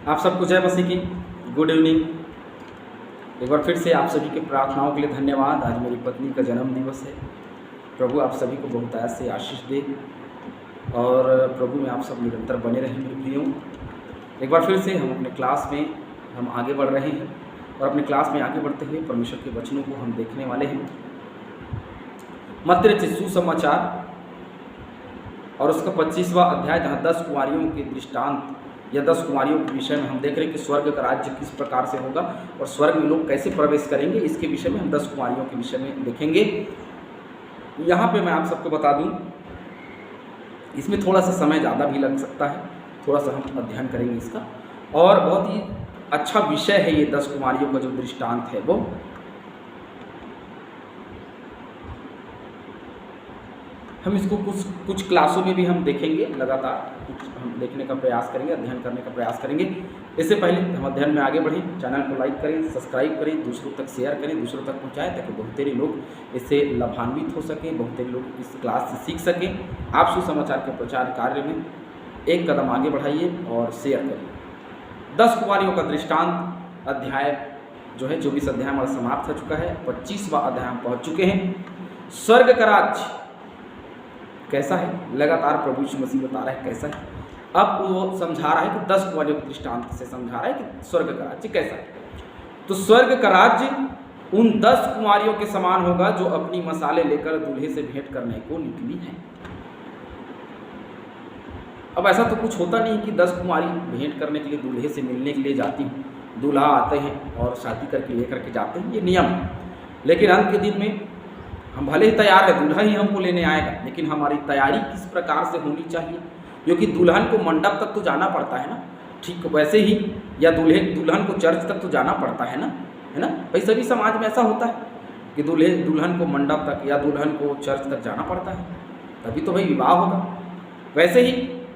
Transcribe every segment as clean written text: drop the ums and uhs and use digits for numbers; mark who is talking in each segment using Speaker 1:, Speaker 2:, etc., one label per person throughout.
Speaker 1: आप सबको जय मसीह की गुड इवनिंग। एक बार फिर से आप सभी के प्रार्थनाओं के लिए धन्यवाद। आज मेरी पत्नी का जन्म दिवस है। प्रभु आप सभी को बहुतायत से आशीष दे और प्रभु में आप सब निरंतर बने रहें मेरे प्रियो। एक बार फिर से हम अपने क्लास में हम आगे बढ़ रहे हैं और अपने क्लास में आगे बढ़ते हुए परमेश्वर के वचनों को हम देखने वाले हैं। मत्ती रचित सुसमाचार और उसका 25वां अध्याय, जहाँ 10 कुंवारियों के दृष्टांत या 10 कुंवारियों के विषय में हम देख रहे हैं कि स्वर्ग का राज्य किस प्रकार से होगा और स्वर्ग में लोग कैसे प्रवेश करेंगे। इसके विषय में हम 10 कुंवारियों के विषय में देखेंगे। यहाँ पे मैं आप सबको बता दूँ, इसमें थोड़ा सा समय ज़्यादा भी लग सकता है, थोड़ा सा हम अध्ययन करेंगे इसका। और बहुत ही अच्छा विषय है ये 10 कुंवारियों का जो दृष्टांत है वो। हम इसको कुछ क्लासों में भी हम देखेंगे, लगातार कुछ हम देखने का प्रयास करेंगे, अध्ययन करने का प्रयास करेंगे। इससे पहले हम अध्ययन में आगे बढ़ें, चैनल को लाइक करें, सब्सक्राइब करें, दूसरों तक शेयर करें, दूसरों तक पहुंचाएं, ताकि बहुतेरे लोग इससे लाभान्वित हो सकें, बहुतेरे लोग इस क्लास से सीख सकें। आप सुसमाचार के प्रचार कार्य में एक कदम आगे बढ़ाइए और शेयर करिए। 10 कुंवारियों का दृष्टांत अध्याय जो है 24 अध्याय हमारा समाप्त हो चुका है। 25वां अध्याय हम पहुँच चुके हैं। स्वर्ग का राज्य कैसा है, लगातार प्रभु यीशु मसीह बता रहा है कैसा है। अब वो समझा रहा है कि 10 कुंवारियों के दृष्टांत से समझा रहा है कि स्वर्ग का राज्य कैसा है। तो स्वर्ग का राज्य उन 10 कुंवारियों के समान होगा जो अपनी मसाले लेकर दूल्हे से भेंट करने को निकली हैं। अब ऐसा तो कुछ होता नहीं कि 10 कुंवारी भेंट करने के लिए दूल्हे से मिलने के लिए जाती हैं, दूल्हा आते हैं और शादी करके लेकर के जाते हैं, ये नियम है। लेकिन अंत के दिन में हम भले ही तैयार है, दूल्हा ही हमको लेने आएगा, लेकिन हमारी तैयारी किस प्रकार से होनी चाहिए, क्योंकि दुल्हन को मंडप तक तो जाना पड़ता है ना, ठीक वैसे ही, या दुल्हन को चर्च तक तो जाना पड़ता है ना। भाई सभी समाज में ऐसा होता है कि दुल्हन को मंडप तक या दुल्हन को चर्च तक जाना पड़ता है, तभी तो भाई विवाह होगा। वैसे ही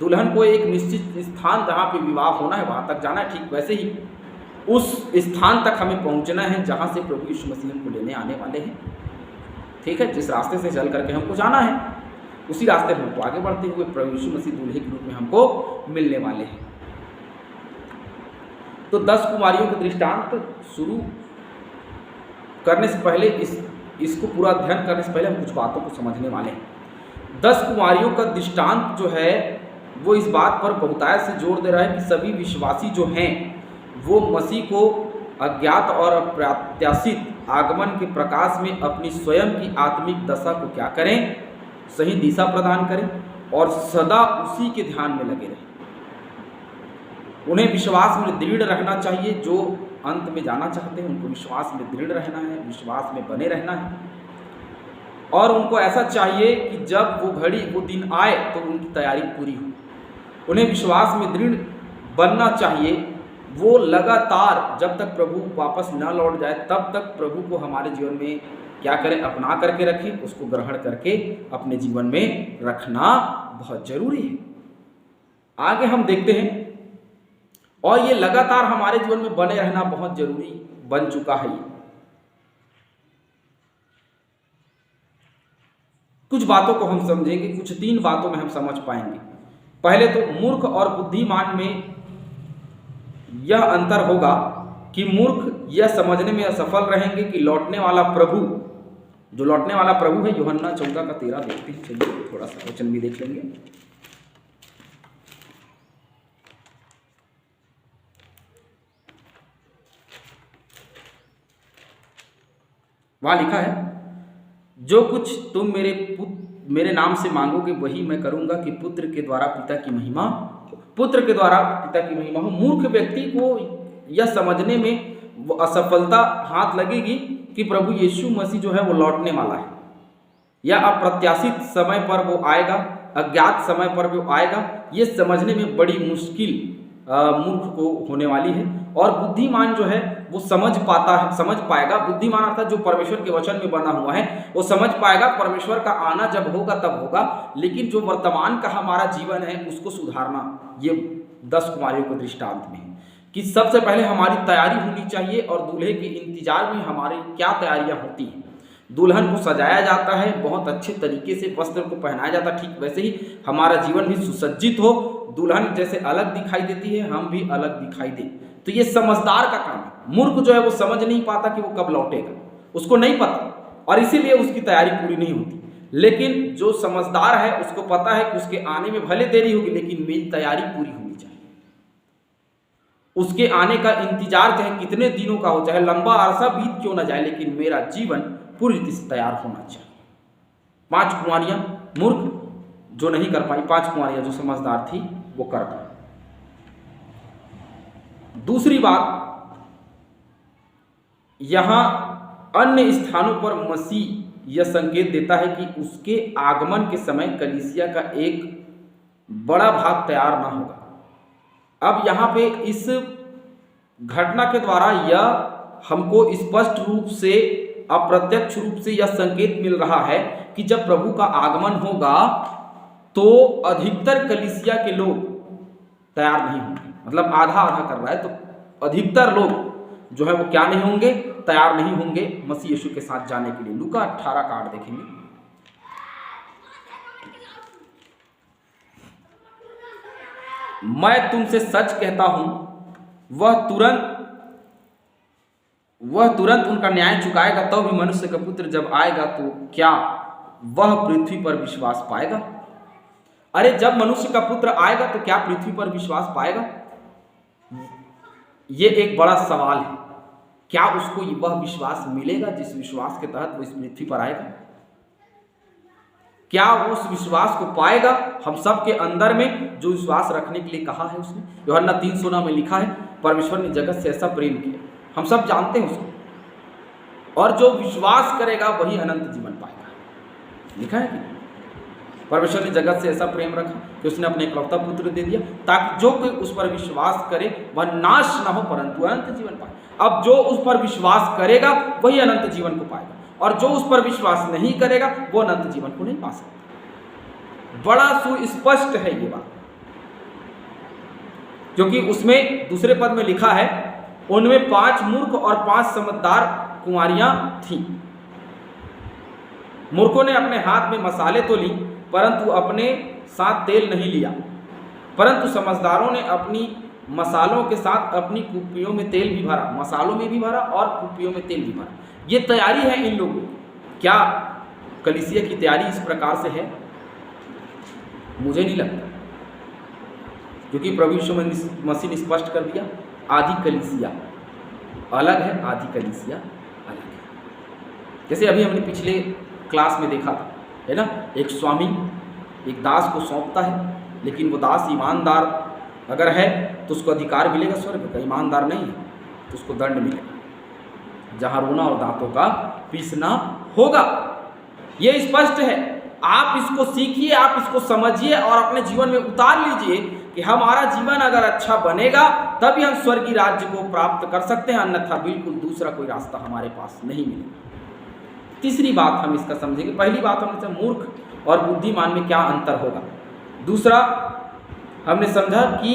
Speaker 1: दुल्हन को एक निश्चित स्थान जहाँ पे विवाह होना है वहाँ तक जाना है, ठीक वैसे ही उस स्थान तक हमें पहुँचना है जहाँ से प्रभु यीशु मसीह हमको लेने आने वाले हैं। ठीक है, जिस रास्ते से चल करके हमको जाना है उसी रास्ते में हमको आगे बढ़ते हुए प्रभु यीशु मसीह दूल्हे के रूप में हमको मिलने वाले हैं। तो 10 कुंवारियों के दृष्टांत शुरू करने से पहले इसको पूरा अध्ययन करने से पहले हम कुछ बातों को समझने वाले हैं। 10 कुंवारियों का दृष्टांत जो है वो इस बात पर बहुतायत से जोर दे रहा है कि सभी विश्वासी जो हैं वो मसीह को अज्ञात और अप्रत्याशित आगमन के प्रकाश में अपनी स्वयं की आत्मिक दशा को क्या करें, सही दिशा प्रदान करें और सदा उसी के ध्यान में लगे रहें। उन्हें विश्वास में दृढ़ रहना चाहिए। जो अंत में जाना चाहते हैं उनको विश्वास में दृढ़ रहना है, विश्वास में बने रहना है। और उनको ऐसा चाहिए कि जब वो घड़ी वो दिन आए तो उनकी तैयारी पूरी हो। उन्हें विश्वास में दृढ़ बनना चाहिए। वो लगातार जब तक प्रभु वापस न लौट जाए तब तक प्रभु को हमारे जीवन में क्या करें, अपना करके रखें, उसको ग्रहण करके अपने जीवन में रखना बहुत जरूरी है। आगे हम देखते हैं, और ये लगातार हमारे जीवन में बने रहना बहुत जरूरी बन चुका है। कुछ बातों को हम समझेंगे, कुछ 3 बातों में हम समझ पाएंगे। पहले तो मूर्ख और बुद्धिमान में यह अंतर होगा कि मूर्ख यह समझने में असफल रहेंगे कि लौटने वाला प्रभु, जो लौटने वाला प्रभु है, यूहन्ना 14:13 देखते हैं। चलिए थोड़ा सा वचन भी देख लेंगे। वहां लिखा है, जो कुछ तुम मेरे नाम से मांगोगे वही मैं करूंगा कि पुत्र के द्वारा पिता की महिमा हो। मूर्ख व्यक्ति को यह समझने में वो असफलता हाथ लगेगी कि प्रभु यीशु मसीह जो है वो लौटने वाला है, या अप्रत्याशित समय पर वो आएगा, अज्ञात समय पर वो आएगा। ये समझने में बड़ी मुश्किल मूर्ख को होने वाली है। और बुद्धिमान जो है वो समझ पाएगा। बुद्धिमान अर्थात जो परमेश्वर के वचन में बना हुआ है वो समझ पाएगा। परमेश्वर का आना जब होगा तब होगा, लेकिन जो वर्तमान का हमारा जीवन है उसको सुधारना, ये 10 कुंवारियों के दृष्टांत में है कि सबसे पहले हमारी तैयारी होनी चाहिए। और दूल्हे के इंतजार में हमारी क्या तैयारियां होती हैं। दुल्हन को सजाया जाता है, बहुत अच्छे तरीके से वस्त्र को पहनाया जाता है, ठीक वैसे ही हमारा जीवन भी सुसज्जित हो, दुल्हन जैसे अलग दिखाई देती है, हम भी अलग दिखाई दे। तो ये समझदार का काम है। मूर्ख जो है वो समझ नहीं पाता कि वो कब लौटेगा, उसको नहीं पता और इसीलिए उसकी तैयारी पूरी नहीं होती। लेकिन जो समझदार है उसको पता है कि उसके आने में भले देरी होगी लेकिन मेरी तैयारी पूरी होनी चाहिए। उसके आने का इंतजार चाहे कितने दिनों का हो, चाहे लंबा अरसा बीत क्यों ना जाए, लेकिन मेरा जीवन पूरी रीति से तैयार होना चाहिए। 5 कुंवारियां मूर्ख जो नहीं कर पाई, 5 कुंवारियां जो समझदार थी वो कर पाई। दूसरी बात, यहां अन्य स्थानों पर मसीह यह संकेत देता है कि उसके आगमन के समय कलीसिया का एक बड़ा भाग तैयार ना होगा। अब यहाँ पे इस घटना के द्वारा यह हमको स्पष्ट रूप से, अप्रत्यक्ष रूप से यह संकेत मिल रहा है कि जब प्रभु का आगमन होगा तो अधिकतर कलीसिया के लोग तैयार नहीं होंगे। मतलब आधा आधा कर रहा है, तो अधिकतर लोग जो है वो क्या नहीं होंगे, तैयार नहीं होंगे मसीह यीशु के साथ जाने के लिए। लूका 18 का 8 देखेंगे। मैं तुमसे सच कहता हूं वह तुरंत उनका न्याय चुकाएगा, तो भी मनुष्य का पुत्र जब आएगा तो क्या वह पृथ्वी पर विश्वास पाएगा? अरे जब मनुष्य का पुत्र आएगा तो क्या पृथ्वी पर विश्वास पाएगा? ये एक बड़ा सवाल है। क्या उसको वह विश्वास मिलेगा जिस विश्वास के तहत वो इस पृथ्वी पर आएगा? क्या वो उस विश्वास को पाएगा? हम सब के अंदर में जो विश्वास रखने के लिए कहा है उसने, यूहन्ना 3:16 में लिखा है, परमेश्वर ने जगत से ऐसा प्रेम किया। हम सब जानते हैं उसको, और जो विश्वास करेगा वही अनंत जीवन पाएगा। लिखा है कि परमेश्वर ने जगत से ऐसा प्रेम रखा कि उसने अपने इकलौता पुत्र दे दिया, ताकि जो कोई उस पर विश्वास करे वह नाश न हो परंतु अनंत जीवन पाए। अब जो उस पर विश्वास करेगा वही अनंत जीवन को पाएगा, और जो उस पर विश्वास नहीं करेगा वो अनंत जीवन को नहीं पा सकता। बड़ा सुस्पष्ट है ये बात, क्योंकि उसमें दूसरे पद में लिखा है, उनमें 5 मूर्ख और 5 समझदार कुंवारियां थीं। मूर्खों ने अपने हाथ में मसाले तो ली परंतु अपने साथ तेल नहीं लिया, परंतु समझदारों ने अपनी मसालों के साथ अपनी कुप्पियों में तेल भी भरा, मसालों में भी भरा और कुप्पियों में तेल भी भरा। ये तैयारी है इन लोगों की। क्या कलीसिया की तैयारी इस प्रकार से है? मुझे नहीं लगता, क्योंकि प्रभु यीशु मसीह ने स्पष्ट कर दिया, आधी कलीसिया अलग है, आधी कलीसिया अलग है। जैसे अभी हमने पिछले क्लास में देखा था, है ना, एक स्वामी एक दास को सौंपता है, लेकिन वो दास ईमानदार अगर है तो उसको अधिकार मिलेगा स्वर्ग का, ईमानदार नहीं है तो उसको दंड मिलेगा, जहाँ रोना और दांतों का पीसना होगा। ये स्पष्ट है। आप इसको सीखिए, आप इसको समझिए और अपने जीवन में उतार लीजिए कि हमारा जीवन अगर अच्छा बनेगा तभी हम स्वर्गीय राज्य को प्राप्त कर सकते हैं, अन्यथा बिल्कुल दूसरा कोई रास्ता हमारे पास नहीं मिलेगा। तीसरी बात हम इसका समझेंगे। पहली बात हमने मूर्ख और बुद्धिमान में क्या अंतर होगा। दूसरा हमने समझा कि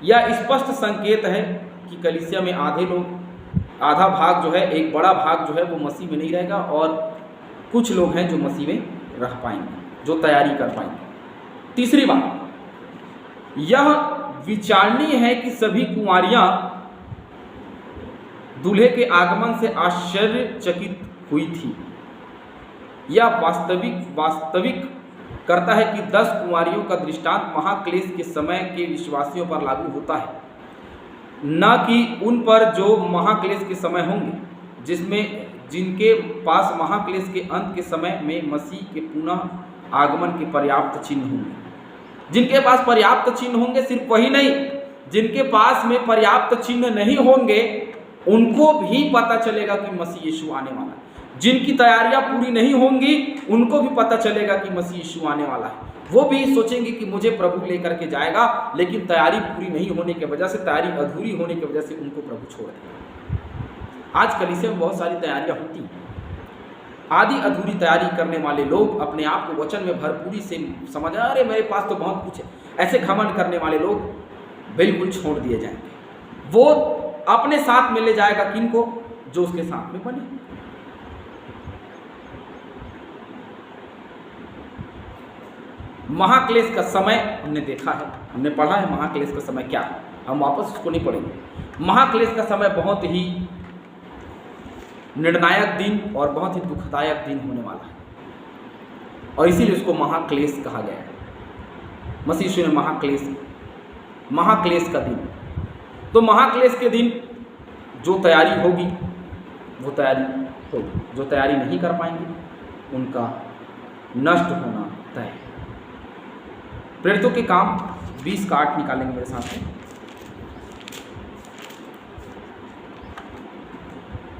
Speaker 1: यह स्पष्ट संकेत है कि कलीसिया में आधा भाग जो है, एक बड़ा भाग जो है वो मसीह में नहीं रहेगा, और कुछ लोग हैं जो मसीह में रह पाएंगे, जो तैयारी कर पाएंगे। तीसरी बात यह विचारणीय है कि सभी कुंवारियां दूल्हे के आगमन से आश्चर्यचकित हुई थी। यह वास्तविक करता है कि 10 कुंवारियों का दृष्टांत महाक्लेश के समय के विश्वासियों पर लागू होता है, न कि उन पर जो महाक्लेश के समय होंगे, जिनके पास महाक्लेश के अंत के समय में मसीह के पुनः आगमन के पर्याप्त चिन्ह होंगे। जिनके पास पर्याप्त चिन्ह होंगे, सिर्फ वही नहीं, जिनके पास में पर्याप्त चिन्ह नहीं होंगे उनको भी पता चलेगा कि मसीह यीशु आने वाला है। जिनकी तैयारियां पूरी नहीं होंगी उनको भी पता चलेगा कि मसीह यीशु आने वाला है। वो भी सोचेंगे कि मुझे प्रभु लेकर के जाएगा, लेकिन तैयारी पूरी नहीं होने की वजह से, तैयारी अधूरी होने की वजह से उनको प्रभु छोड़ देगा। आज कलीसिया में बहुत सारी तैयारियां होती हैं, आधी अधूरी तैयारी करने वाले लोग अपने आप को वचन में भरपूरी से समझ, अरे मेरे पास तो बहुत कुछ है, ऐसे घमंड करने वाले लोग बिल्कुल छोड़ दिए जाएंगे। वो अपने साथ में ले जाएगा किनको? जो उसके साथ में बने। महाक्लेश का समय हमने देखा है, हमने पढ़ा है महाक्लेश का समय क्या है, हम वापस उसको नहीं पढ़ेंगे। महाक्लेश का समय बहुत ही निर्णायक दिन और बहुत ही दुखदायक दिन होने वाला है, और इसीलिए उसको महाक्लेश कहा गया है। मसीह यीशु ने महाक्लेश का दिन, तो महाक्लेश के दिन जो तैयारी होगी वो तैयारी होगी, जो तैयारी नहीं कर पाएंगे उनका नष्ट होना तय है। प्रेरितों के काम 20 का 8 निकालेंगे मेरे साथ में।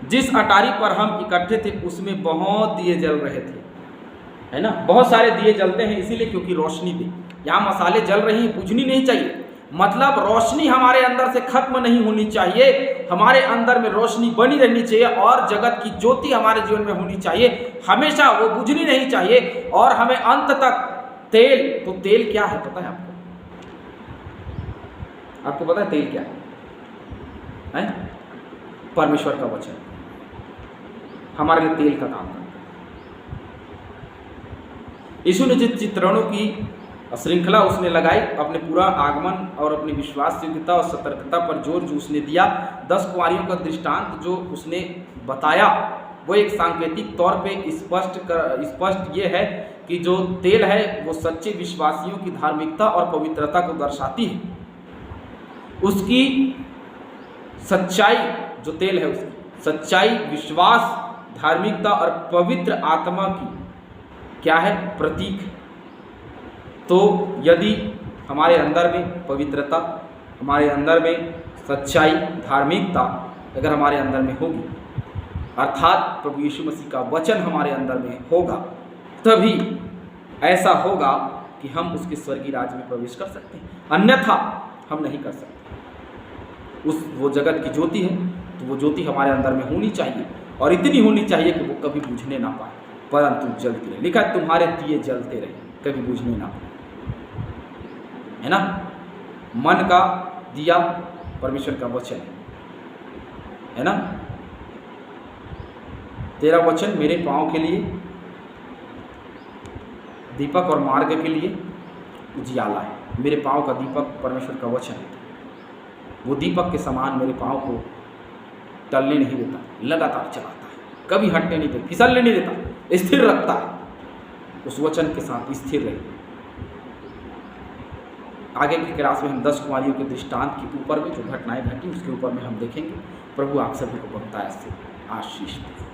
Speaker 1: जिस अटारी पर हम इकट्ठे थे उसमें बहुत दिए जल रहे थे, है ना, बहुत सारे दिए जलते हैं इसीलिए क्योंकि रोशनी थी। यहाँ मसाले जल रही हैं, बुझनी नहीं चाहिए, मतलब रोशनी हमारे अंदर से खत्म नहीं होनी चाहिए, हमारे अंदर में रोशनी बनी रहनी चाहिए और जगत की ज्योति हमारे जीवन में होनी चाहिए, हमेशा वो बुझनी नहीं चाहिए। और हमें अंत तक तेल, तो तेल क्या है पता है आपको? आपको पता है तेल क्या है? परमेश्वर का वचन हमारे लिए तेल का काम करता है। यीशु ने जिस चित्रणों की श्रृंखला उसने लगाई, अपने पूरा आगमन और अपनी विश्वास योग्यता और सतर्कता पर जोर जो उसने दिया, 10 कुंवारियों का दृष्टांत जो उसने बताया वो एक सांकेतिक तौर पे स्पष्ट ये है कि जो तेल है वो सच्चे विश्वासियों की धार्मिकता और पवित्रता को दर्शाती है। उसकी सच्चाई, जो तेल है उसकी सच्चाई, विश्वास, धार्मिकता और पवित्र आत्मा की क्या है? प्रतीक है। तो यदि हमारे अंदर में पवित्रता, हमारे अंदर में सच्चाई, धार्मिकता अगर हमारे अंदर में होगी, अर्थात प्रभु यीशु मसीह का वचन हमारे अंदर में होगा, तभी ऐसा होगा कि हम उसके स्वर्गीय राज्य में प्रवेश कर सकते हैं, अन्यथा हम नहीं कर सकते। वो जगत की ज्योति है तो वो ज्योति हमारे अंदर में होनी चाहिए और इतनी होनी चाहिए कि वो कभी बुझने ना पाए, परंतु जलती रहे। लिखा है तुम्हारे दिए जलते रहे, कभी बुझने ना पाए, है ना। मन का दिया परमेश्वर का वचन है ना। तेरा वचन मेरे पाँव के लिए दीपक और मार्ग के लिए उजियाला है। मेरे पाँव का दीपक परमेश्वर का वचन है, वो दीपक के समान मेरे पाँव को टलने नहीं देता, लगातार चलाता है, कभी हटने नहीं देता, फिसलने नहीं देता, स्थिर रखता है। उस वचन के साथ स्थिर रहे। आगे की क्लास में हम 10 कुंवारियों के दृष्टांत के ऊपर में जो घटनाएं घटी उसके ऊपर में हम देखेंगे। प्रभु आप सभी को बहुतायत से आशीष दे।